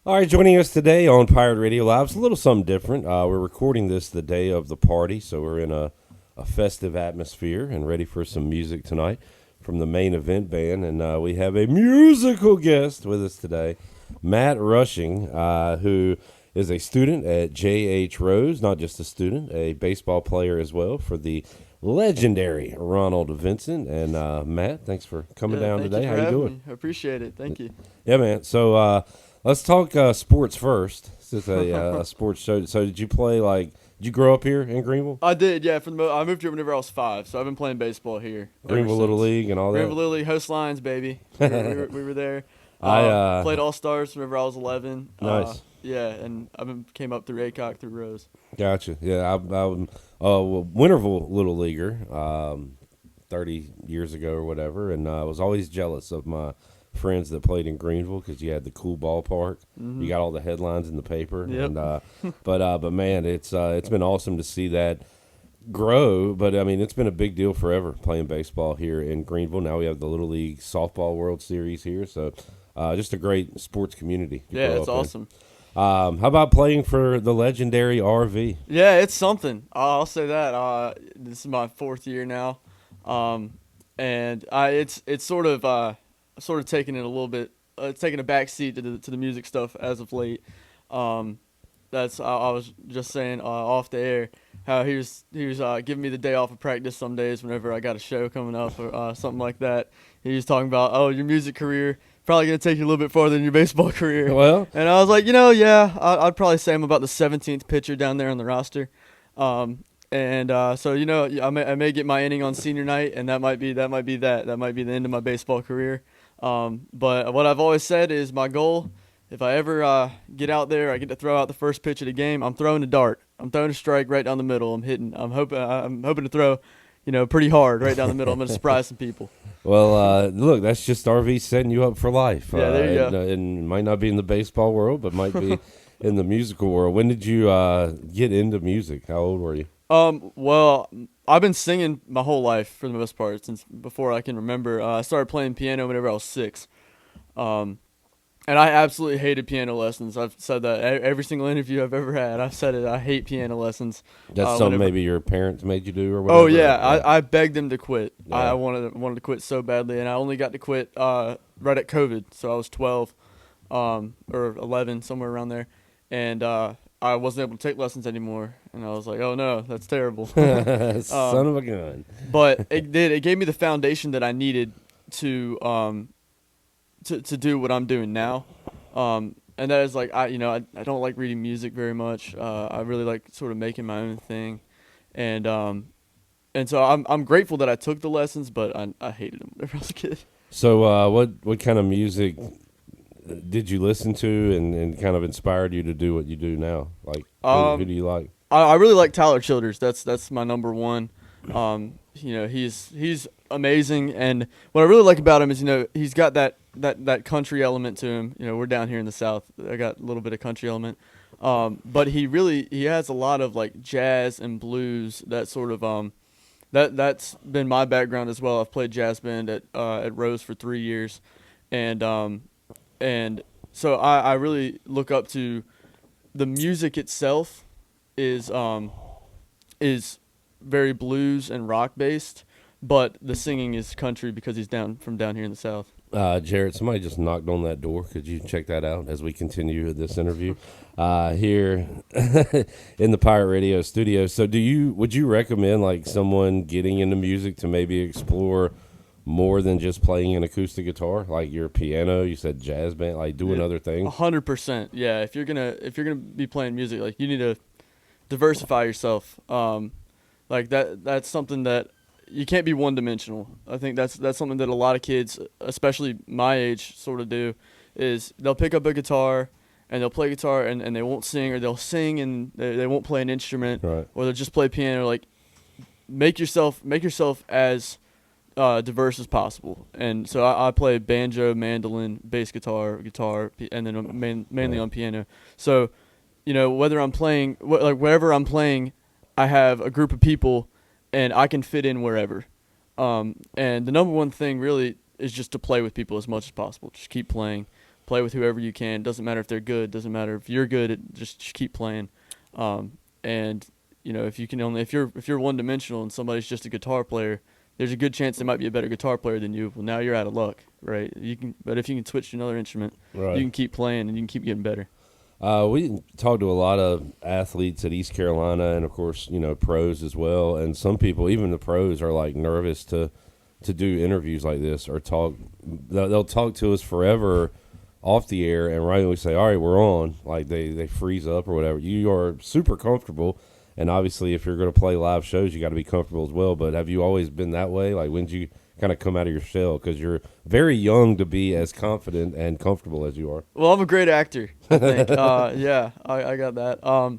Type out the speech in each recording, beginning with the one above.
All right, joining us today on Pirate Radio Live. It's a little something different. We're recording this the day of the party, so we're in a festive atmosphere and ready for some music tonight from the main event band. And we have a musical guest with us today, Matt Rushing, who is a student at J.H. Rose, not just a student, a baseball player as well for the legendary Ronald Vincent. And Matt, thanks for coming down thank today. you for How you having doing? me. I appreciate it. Thank you. Yeah, man. So let's talk sports first. This is a sports show. So did you play did you grow up here in Greenville? I did, yeah. I moved here whenever I was 5, so I've been playing baseball here. Greenville Little League and all that? Greenville Little League, host lines, baby. We were there. Played All Stars whenever I was 11. Nice. Yeah, and came up through ACOC through Rose. Gotcha. Yeah, I'm Winterville Little Leaguer 30 years ago or whatever, and I was always jealous of my friends that played in Greenville because you had the cool ballpark. You got all the headlines in the paper. Yep. And but man, it's been awesome to see that grow. But I mean, it's been a big deal forever playing baseball here in Greenville. Now we have the Little League Softball World Series here, so just a great sports community. Yeah, it's in. awesome. How about playing for the legendary RV? Yeah, it's something. I'll say that. This is my 4th year now, and it's sort of taking it a little bit, taking a back seat to the music stuff as of late. I was just saying off the air how he was giving me the day off of practice some days whenever I got a show coming up or something like that. He was talking about, your music career probably going to take you a little bit farther than your baseball career. Well, and I was like, I'd probably say I'm about the 17th pitcher down there on the roster. So I may get my inning on senior night, and that might be the end of my baseball career. But what I've always said is my goal, if I ever get out there, I get to throw out the first pitch of the game, I'm throwing a dart. I'm throwing a strike right down the middle. I'm hoping to throw, pretty hard right down the middle. I'm going to surprise some people. Well, look, that's just RV setting you up for life. Yeah, there you go. And might not be in the baseball world, but might be in the musical world. When did you get into music? How old were you? Well, I've been singing my whole life for the most part since before I can remember. I started playing piano whenever I was 6. And I absolutely hated piano lessons. I've said that every single interview I've ever had. I've said it. I hate piano lessons. That's something maybe your parents made you do or whatever? Oh, yeah. I begged them to quit. Yeah. I wanted to quit so badly, and I only got to quit right at COVID. So I was 12 or 11, somewhere around there. And I wasn't able to take lessons anymore. And I was like, oh, no, that's terrible. Son of a gun. But it did. It gave me the foundation that I needed to do what I'm doing now. And that is like, I don't like reading music very much. I really like sort of making my own thing. And so I'm grateful that I took the lessons, but I hated them whenever I was a kid. So what kind of music did you listen to and kind of inspired you to do what you do now? Like, who do you like? I really like Tyler Childers. That's my number one. He's amazing, and what I really like about him is he's got that country element to him. We're down here in the South. I got a little bit of country element, but he has a lot of like jazz and blues. That sort of that's been my background as well. I've played jazz band at Rose for 3 years, and so I really look up to the music itself is very blues and rock based, but the singing is country because he's from down here in the South. Jared, somebody just knocked on that door. Could you check that out as we continue this interview here in the Pirate Radio studio? So would you recommend like someone getting into music to maybe explore more than just playing an acoustic guitar, like your piano? You said jazz band, like doing other things. 100%. Yeah, if you're gonna be playing music, like you need to diversify yourself. Like that's something that you can't be one-dimensional. I think that's something that a lot of kids, especially my age, sort of do, is they'll pick up a guitar and they'll play guitar and they won't sing, or they'll sing and they won't play an instrument, right, or they'll just play piano. Like make yourself as diverse as possible. And so I play banjo, mandolin, bass guitar, and then mainly on piano. So whether I'm playing, wherever I'm playing, I have a group of people and I can fit in wherever. And the number one thing really is just to play with people as much as possible. Just keep playing. play with whoever you can. Doesn't matter if they're good. Doesn't matter if you're good. Just keep playing. And if you can only if you're one dimensional and somebody's just a guitar player, there's a good chance they might be a better guitar player than you. Well, now you're out of luck, right? But if you can switch to another instrument, Right. you can keep playing and you can keep getting better. We talked to a lot of athletes at East Carolina, and of course, pros as well. And some people, even the pros, are like nervous to do interviews like this or talk. They'll talk to us forever off the air, and right when we say, "All right, we're on," like they freeze up or whatever. You are super comfortable, and obviously, if you're going to play live shows, you got to be comfortable as well. But have you always been that way? Like, when did you kind of come out of your shell? Because you're very young to be as confident and comfortable as you are. Well, I'm a great actor, I think. Yeah, I got that.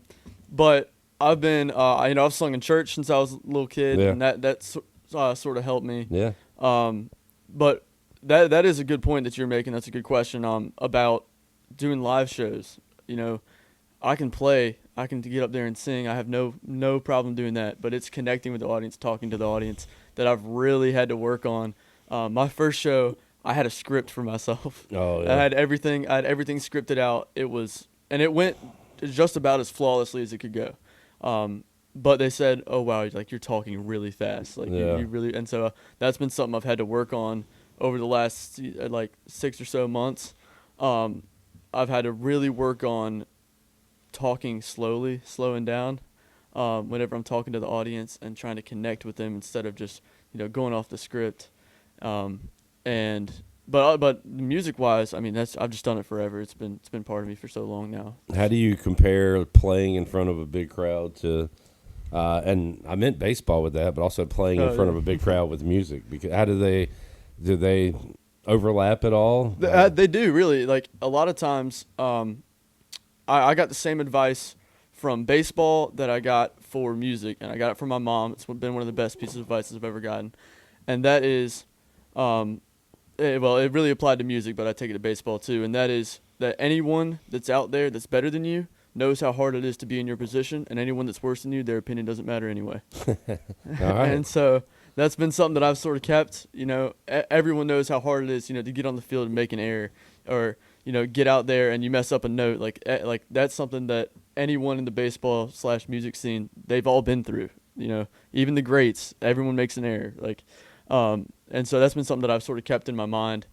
But I've been, I've sung in church since I was a little kid, Yeah. and that sort of helped me. Yeah. But that is a good point that you're making. That's a good question. About doing live shows. I can play. I can get up there and sing. I have no problem doing that. But it's connecting with the audience, talking to the audience that I've really had to work on. My first show, I had a script for myself. Oh, yeah. I had everything scripted out. It went just about as flawlessly as it could go. But they said, "Oh wow, like you're talking really fast, like Yeah. you really." And so that's been something I've had to work on over the last like 6 or so months. I've had to really work on talking slowing down whenever I'm talking to the audience and trying to connect with them instead of just going off the script. But music wise, I mean I've just done it forever. It's been part of me for so long now. How do you compare playing in front of a big crowd to, and I meant baseball with that, but also playing in front of a big crowd with music? Because how do they overlap at all? They do really. Like a lot of times, I got the same advice from baseball that I got for music, and I got it from my mom. It's been one of the best pieces of advice I've ever gotten, and that is, it really applied to music, but I take it to baseball too, and that is that anyone that's out there that's better than you knows how hard it is to be in your position, and anyone that's worse than you, their opinion doesn't matter anyway. All right. And so that's been something that I've sort of kept. Everyone knows how hard it is, to get on the field and make an error, or get out there and you mess up a note. Like that's something that anyone in the baseball / music scene, they've all been through. Even the greats, everyone makes an error. And so that's been something that I've sort of kept in my mind,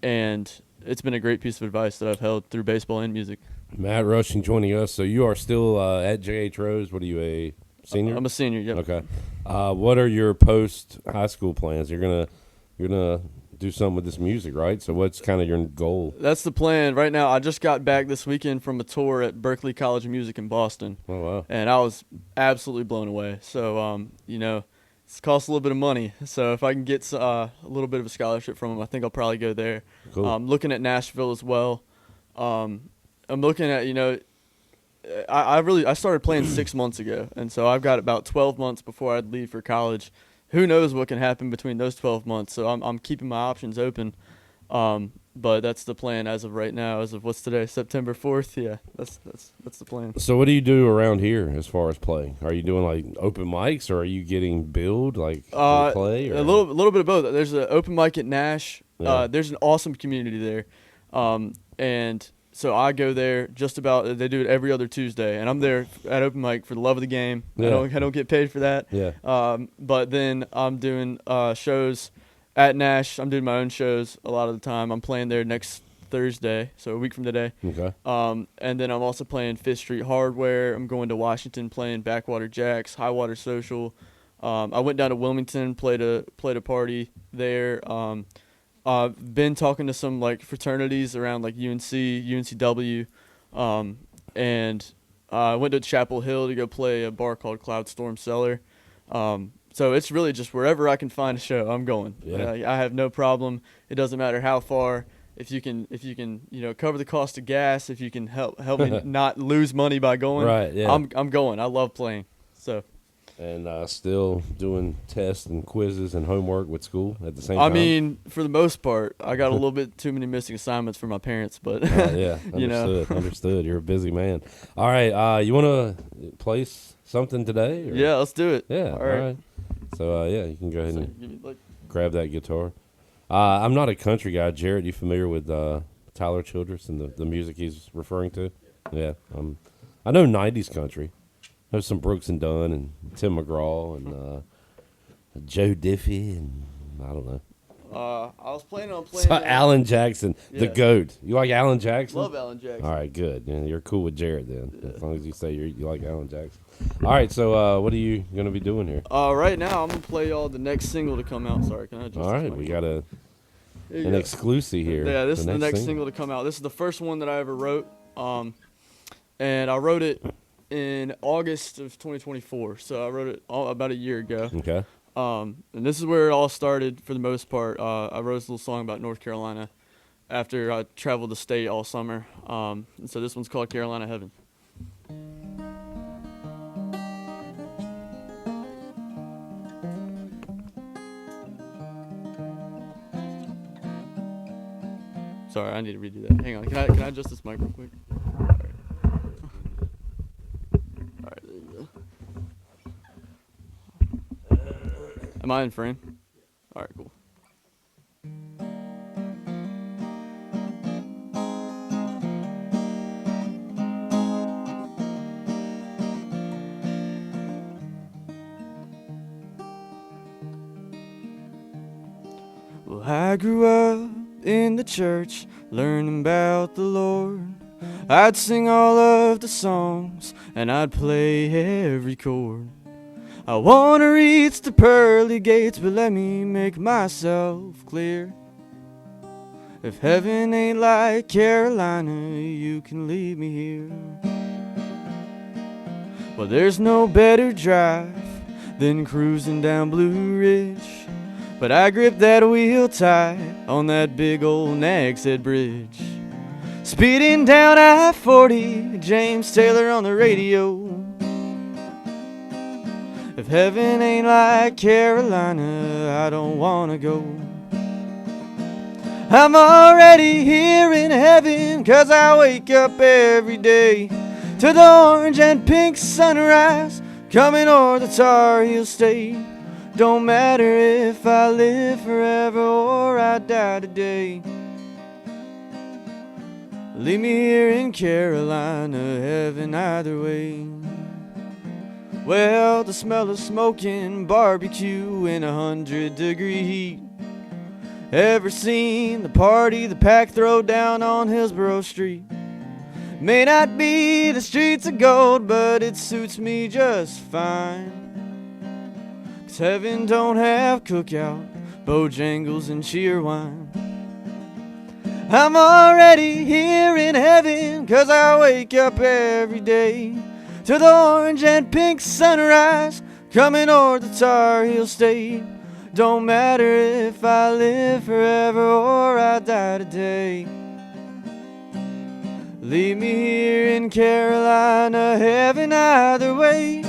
and it's been a great piece of advice that I've held through baseball and music. Matt Rushing joining us. So you are still at J.H. Rose. What are you, a senior? I'm a senior. Yep. Okay. What are your post high school plans? You're gonna do something with this music, right? So what's kind of your goal? That's the plan right now. I just got back this weekend from a tour at Berklee College of Music in Boston. Oh wow. And I was absolutely blown away. So it's cost a little bit of money. So if I can get a little bit of a scholarship from them, I think I'll probably go there. Cool. Looking at Nashville as well. I'm looking at I started playing 6 months ago, and so I've got about 12 months before I'd leave for college. Who knows what can happen between those 12 months? So I'm keeping my options open. But that's the plan as of right now. As of what's today, September 4th. Yeah, that's the plan. So what do you do around here as far as playing? Are you doing like open mics, or are you getting billed like to play? Or? A little bit of both. There's an open mic at Nash. Yeah. There's an awesome community there, and so I go there just about. They do it every other Tuesday, and I'm there at open mic for the love of the game. Yeah. I don't get paid for that. Yeah. But then I'm doing shows at Nash. I'm doing my own shows a lot of the time. I'm playing there next Thursday, so a week from today. Okay. And then I'm also playing Fifth Street Hardware. I'm going to Washington, playing Backwater Jacks, Highwater Social. I went down to Wilmington, played a party there. I've been talking to some like fraternities around like UNC, UNCW, and I went to Chapel Hill to go play a bar called Cloudstorm Cellar. So it's really just wherever I can find a show, I'm going. Yeah. I have no problem. It doesn't matter how far. If you can, cover the cost of gas, if you can help me not lose money by going, Right, yeah. I'm going. I love playing. So. And still doing tests and quizzes and homework with school at the same time? I mean, for the most part, I got a little bit too many missing assignments for my parents, but yeah, understood. You're a busy man. All right, you want to place something today? Or? Yeah, let's do it. Yeah, All right. So, you can go ahead and grab that guitar. I'm not a country guy. Jared, you familiar with Tyler Childress and the music he's referring to? Yeah. I know 90s country. I know some Brooks and Dunn and Tim McGraw and Joe Diffie and I don't know. I was planning on playing. So Alan Jackson, the Yeah. GOAT. You like Alan Jackson? Love Alan Jackson. All right, good. Yeah, you're cool with Jared then, as long as you say you like Alan Jackson. All right, so what are you going to be doing here? Right now I'm gonna play y'all the next single to come out. Sorry, can I just? All right, we got an exclusive here. Yeah, this is the next single. single to come out. This is the first one that I ever wrote. And I wrote it in August of 2024. So I wrote it about a year ago. Okay. And this is where it all started for the most part. I wrote this little song about North Carolina after I traveled the state all summer. And so this one's called Carolina Heaven. Sorry, I need to redo that. Hang on. Can I adjust this mic real quick? All right, there you go. Am I in frame? All right, cool. Well, I grew up in the church, learning about the Lord. I'd sing all of the songs, and I'd play every chord. I wanna reach the pearly gates, but let me make myself clear. If heaven ain't like Carolina, you can leave me here. Well, there's no better drive than cruising down Blue Ridge, but I grip that wheel tight on that big old Nags Head Bridge. Speeding down I-40, James Taylor on the radio. If heaven ain't like Carolina, I don't wanna go. I'm already here in heaven, 'cause I wake up every day to the orange and pink sunrise coming o'er the Tar Heel State. Don't matter if I live forever or I die today. Leave me here in Carolina, heaven either way. Well, the smell of smoking barbecue in 100-degree heat. Ever seen the party the pack throw down on Hillsborough Street? May not be the streets of gold, but it suits me just fine. 'Cause heaven don't have cookout, Bojangles, and Cheerwine. I'm already here in heaven, 'cause I wake up every day to the orange and pink sunrise coming o'er the Tar Heel State. Don't matter if I live forever or I die today. Leave me here in Carolina, heaven either way.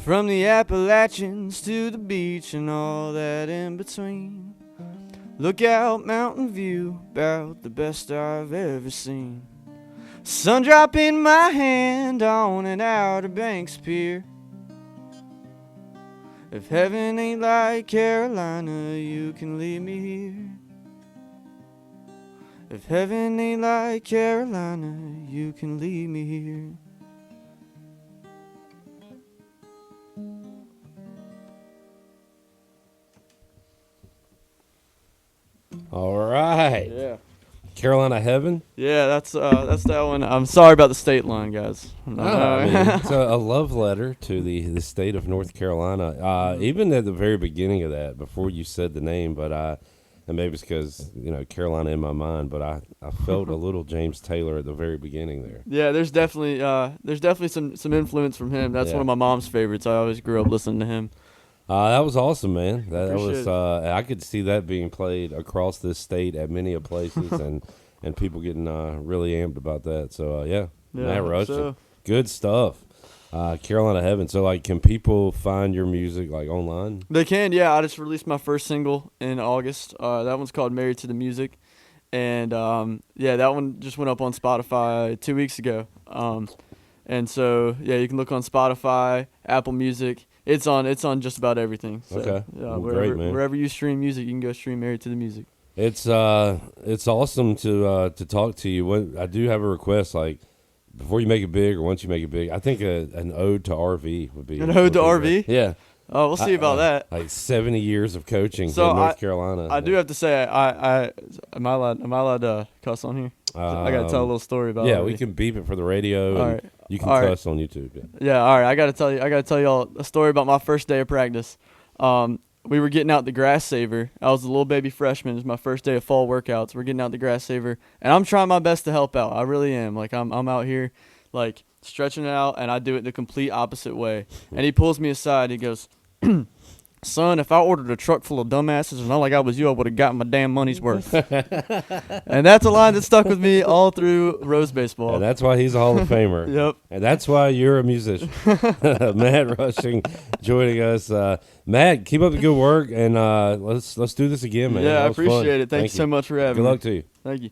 From the Appalachians to the beach and all that in between. Lookout Mountain View, about the best I've ever seen. Sun drop in my hand on an Outer Banks pier. If heaven ain't like Carolina, you can leave me here. If heaven ain't like Carolina, you can leave me here. All right. Yeah. Carolina Heaven. Yeah, that's that one. I'm sorry about the state line, guys. I mean, it's a love letter to the state of North Carolina. Even at the very beginning of that, before you said the name, but and maybe it's because Carolina in my mind, but I felt a little James Taylor at the very beginning there. Yeah, there's definitely some influence from him. That's one of my mom's favorites. I always grew up listening to him. That was awesome, man. That was Appreciate I could see that being played across this state at many of places, and people getting really amped about that. So yeah, Matt Rushing. So, Good stuff. Carolina Heaven. So, like, can people find your music, like, online? they can, yeah. I just released my first single in August. That one's called "Married to the Music," and yeah, that one just went up on Spotify 2 weeks ago. And so yeah, you can look on Spotify, Apple Music. It's on just about everything. So, Okay. yeah, Well, wherever great, man. wherever you stream music, you can go stream "Married to the Music." It's awesome to talk to you. I do have a request, like, before you make it big or once you make it big, I think an ode to RV would be An ode to would be RV? great. Yeah. Oh, we'll see about that. Like 70 years of coaching So in North Carolina. I do have to say, I am I allowed to cuss on here? I gotta tell a little story about. Yeah, RV. we can beep it for the radio, All and right. you can All right. cuss on YouTube. Yeah. Yeah, all right. I gotta tell y'all a story about my first day of practice. We were getting out the grass saver. I was a little baby freshman. It was my first day of fall workouts. We're getting out the grass saver, and I'm trying my best to help out. I really am. Like I'm out here, like stretching it out, and I do it the complete opposite way. And he pulls me aside. He goes, "Son, if I ordered a truck full of dumbasses and not like I was you, I would have gotten my damn money's worth." And that's a line that stuck with me all through Rose baseball. And that's why he's a Hall of Famer. Yep. And that's why you're a musician. Matt Rushing joining us. Matt, keep up the good work, and let's do this again, man. Yeah, That I was fun. appreciate it. Thank you so much for having Good me. luck to you. Thank you.